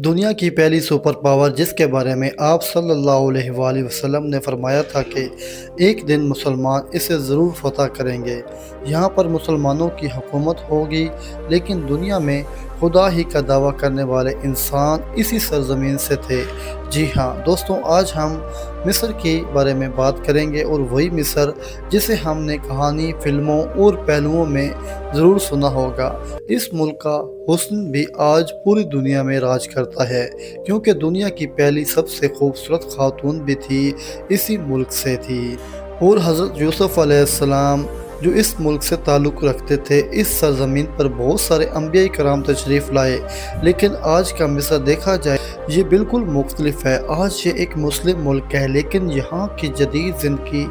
دنیا کی پہلی سپر پاور جس کے بارے میں آپ صلی اللہ علیہ وآلہ وسلم نے فرمایا تھا کہ ایک دن مسلمان اسے ضرور فتح کریں گے۔ یہاں پر مسلمانوں کی حکومت ہوگی، لیکن دنیا میں خدا ہی کا دعویٰ کرنے والے انسان اسی سرزمین سے تھے۔ جی ہاں دوستوں، آج ہم مصر کے بارے میں بات کریں گے، اور وہی مصر جسے ہم نے کہانی، فلموں اور پہلوؤں میں ضرور سنا ہوگا۔ اس ملک کا حسن بھی آج پوری دنیا میں راج کرتا ہے، کیونکہ دنیا کی پہلی سب سے خوبصورت خاتون بھی تھی اسی ملک سے تھی۔ اور حضرت یوسف علیہ السلام جو اس ملک سے تعلق رکھتے تھے، اس سرزمین پر بہت سارے انبیاء کرام تشریف لائے، لیکن آج کا مصر دیکھا جائے یہ بالکل مختلف ہے۔ آج یہ ایک مسلم ملک ہے، لیکن یہاں کی جدید زندگی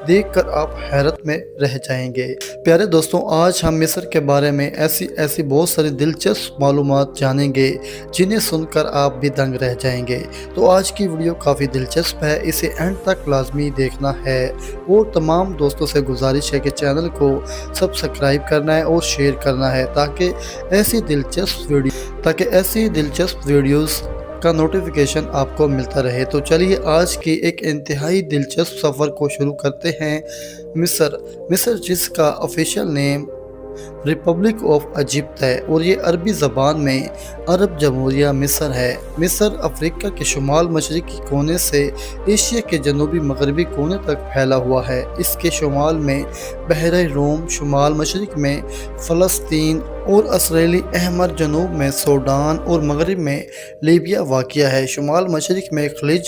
دیکھ کر آپ حیرت میں رہ جائیں گے۔ پیارے دوستوں، آج ہم مصر کے بارے میں ایسی بہت ساری دلچسپ معلومات جانیں گے جنہیں سن کر آپ بھی دنگ رہ جائیں گے۔ تو آج کی ویڈیو کافی دلچسپ ہے، اسے اینڈ تک لازمی دیکھنا ہے، اور تمام دوستوں سے گزارش ہے کہ چینل کو سبسکرائب کرنا ہے اور شیئر کرنا ہے تاکہ ایسی دلچسپ ویڈیوز کا نوٹیفیکیشن آپ کو ملتا رہے۔ تو چلیے آج کی ایک انتہائی دلچسپ سفر کو شروع کرتے ہیں۔ مصر جس کا official name republic of Egypt ہے، اور یہ عربی زبان میں عرب جمہوریہ مصر ہے۔ مصر افریقہ کے شمال مشرقی کونے سے ایشیا کے جنوبی مغربی کونے تک پھیلا ہوا ہے۔ اس کے شمال میں بحیرہ روم، شمال مشرق میں فلسطین اور اسرائیل احمر، جنوب میں سوڈان اور مغرب میں لیبیا واقع ہے۔ شمال مشرق میں خلیج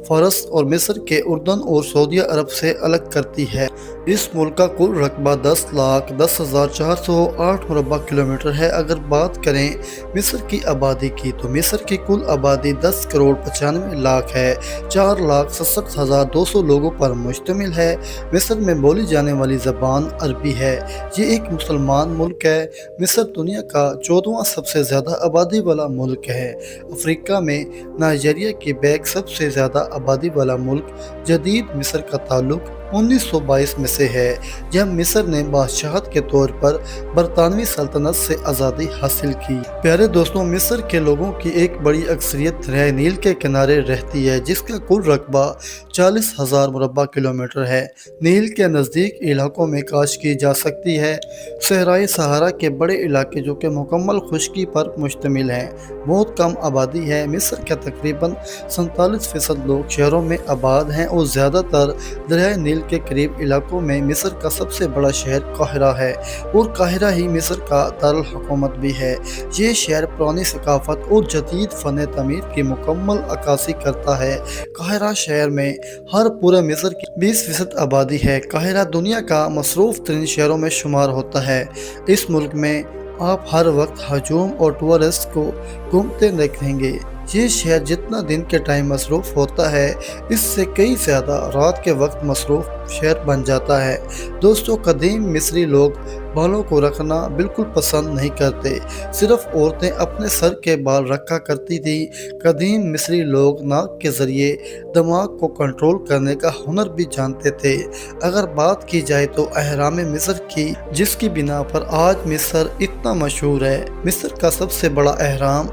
فارس اور مصر کے اردن اور سعودی عرب سے الگ کرتی ہے۔ اس ملک کا کل رقبہ 10,10,408 مربع کلومیٹر ہے۔ اگر بات کریں مصر کی آبادی کی تو مصر کی کل آبادی 10,95,00,000 ہے، 4,67,200 لوگوں پر مشتمل ہے۔ مصر میں بولی جانے والی زبان عربی ہے۔ یہ ایک مسلمان ملک ہے۔ مصر دنیا کا 14واں سب سے زیادہ آبادی والا ملک ہے۔ افریقہ میں نائجیریا کے بیک سب سے زیادہ آبادی والا ملک۔ جدید مصر کا تعلق 1922 میں سے ہے، جب مصر نے بادشاہت کے طور پر برطانوی سلطنت سے آزادی حاصل کی۔ پیارے دوستوں، مصر کے لوگوں کی ایک بڑی اکثریت دریائے نیل کے کنارے رہتی ہے، جس کا کل رقبہ 40,000 مربع کلومیٹر ہے۔ نیل کے نزدیک علاقوں میں کاشت کی جا سکتی ہے۔ صحرائے صحارا کے بڑے علاقے جو کہ مکمل خشکی پر مشتمل ہیں۔ بہت کم آبادی ہے۔ مصر کے تقریباً 47% لوگ شہروں میں آباد ہیں، اور زیادہ تر دریائے نیل کے قریب علاقوں میں۔ مصر کا سب سے بڑا شہر قاہرہ ہے، اور قاہرہ ہی مصر کا دارالحکومت بھی ہے۔ یہ شہر پرانی ثقافت اور جدید فن تعمیر کی مکمل عکاسی کرتا ہے۔ قاہرہ شہر میں ہر پورے مصر کی 20% آبادی ہے۔ قاہرہ دنیا کا مصروف ترین شہروں میں شمار ہوتا ہے۔ اس ملک میں آپ ہر وقت ہجوم اور ٹورسٹ کو گھومتے دیکھیں گے۔ یہ شہر جتنا دن کے ٹائم مصروف ہوتا ہے، اس سے کئی زیادہ رات کے وقت مصروف شہر بن جاتا ہے۔ دوستو، قدیم مصری لوگ بالوں کو رکھنا بالکل پسند نہیں کرتے، صرف عورتیں اپنے سر کے بال رکھا کرتی تھیں۔ قدیم مصری لوگ ناک کے ذریعے دماغ کو کنٹرول کرنے کا ہنر بھی جانتے تھے۔ اگر بات کی جائے تو اہرام مصر کی، جس کی بنا پر آج مصر اتنا مشہور ہے۔ مصر کا سب سے بڑا اہرام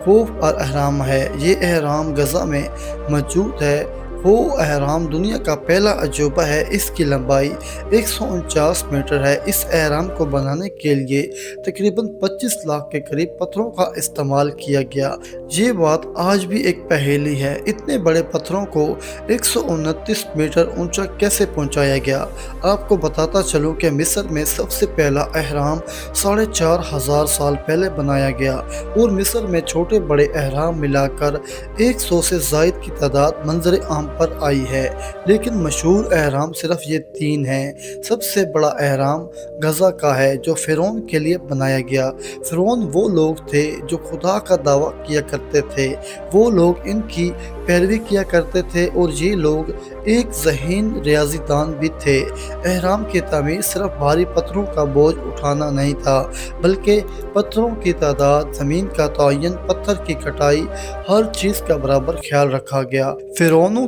خوف اہرام ہے۔ یہ اہرام غزہ میں موجود ہے۔ خوف اہرام دنیا کا پہلا عجوبہ ہے۔ اس کی لمبائی 149 میٹر ہے۔ اس اہرام کو بنانے کے لیے تقریباً 25 لاکھ کے قریب پتھروں کا استعمال کیا گیا۔ یہ بات آج بھی ایک پہیلی ہے، اتنے بڑے پتھروں کو 129 میٹر اونچا کیسے پہنچایا گیا؟ آپ کو بتاتا چلوں کہ مصر میں سب سے پہلا اہرام 4,500 سال پہلے بنایا گیا، اور مصر میں چھوٹے بڑے اہرام ملا کر 100 سے زائد کی تعداد منظر عام پر آئی ہے، لیکن مشہور اہرام صرف یہ 3 ہیں۔ سب سے بڑا اہرام غزہ کا ہے، جو فرعون کے لیے بنایا گیا۔ فرعون وہ لوگ تھے جو خدا کا دعویٰ کیا کرتے تھے، وہ لوگ ان کی پیروی کیا کرتے تھے، اور یہ لوگ ایک ذہین ریاضی دان بھی تھے۔ اہرام کی تعمیر صرف بھاری پتھروں کا بوجھ اٹھانا نہیں تھا، بلکہ پتھروں کی تعداد، زمین کا تعین، پتھر کی کٹائی، ہر چیز کا برابر خیال رکھا گیا۔ فرعونوں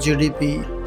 GDP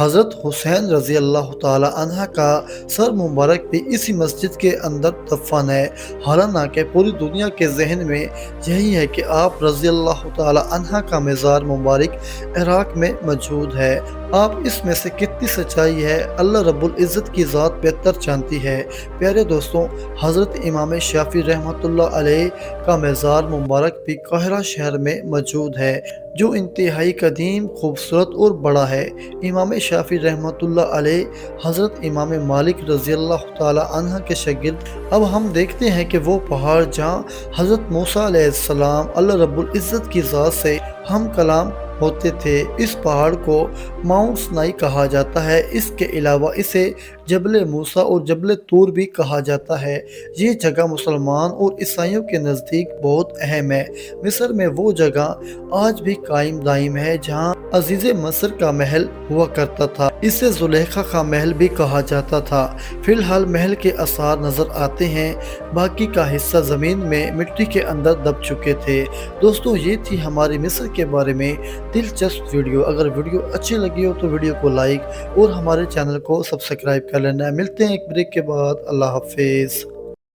حضرت حسین رضی اللہ تعالی عنہ کا سر مبارک بھی اسی مسجد کے اندر دفن ہے۔ حالانکہ پوری دنیا کے ذہن میں یہی ہے کہ آپ رضی اللہ تعالی عنہ کا مزار مبارک عراق میں موجود ہے۔ آپ اس میں سے کتنی سچائی ہے اللہ رب العزت کی ذات بہتر جانتی ہے۔ پیارے دوستوں، حضرت امام شافعی رحمۃ اللہ علیہ کا مزار مبارک بھی قاہرہ شہر میں موجود ہے، جو انتہائی قدیم، خوبصورت اور بڑا ہے۔ امام شافعی رحمۃ اللہ علیہ حضرت امام مالک رضی اللہ تعالی عنہ کے شاگرد۔ اب ہم دیکھتے ہیں کہ وہ پہاڑ جہاں حضرت موسیٰ علیہ السلام اللہ رب العزت کی ذات سے ہم کلام ہوتے تھے، اس پہاڑ کو ماؤنٹ سنائی کہا جاتا ہے۔ اس کے علاوہ اسے جبل موسیٰ اور جبل طور بھی کہا جاتا ہے۔ یہ جگہ مسلمان اور عیسائیوں کے نزدیک بہت اہم ہے۔ مصر میں وہ جگہ آج بھی قائم دائم ہے جہاں عزیز مصر کا محل ہوا کرتا تھا۔ اسے زلیخا کا محل بھی کہا جاتا تھا۔ فی الحال محل کے آثار نظر آتے ہیں، باقی کا حصہ زمین میں مٹی کے اندر دب چکے تھے۔ دوستو، یہ تھی ہماری مصر کے بارے میں دلچسپ ویڈیو۔ اگر ویڈیو اچھی لگی ہو تو ویڈیو کو لائک اور ہمارے چینل کو سبسکرائب کر لینا۔ ملتے ہیں ایک بریک کے بعد۔ اللہ حافظ۔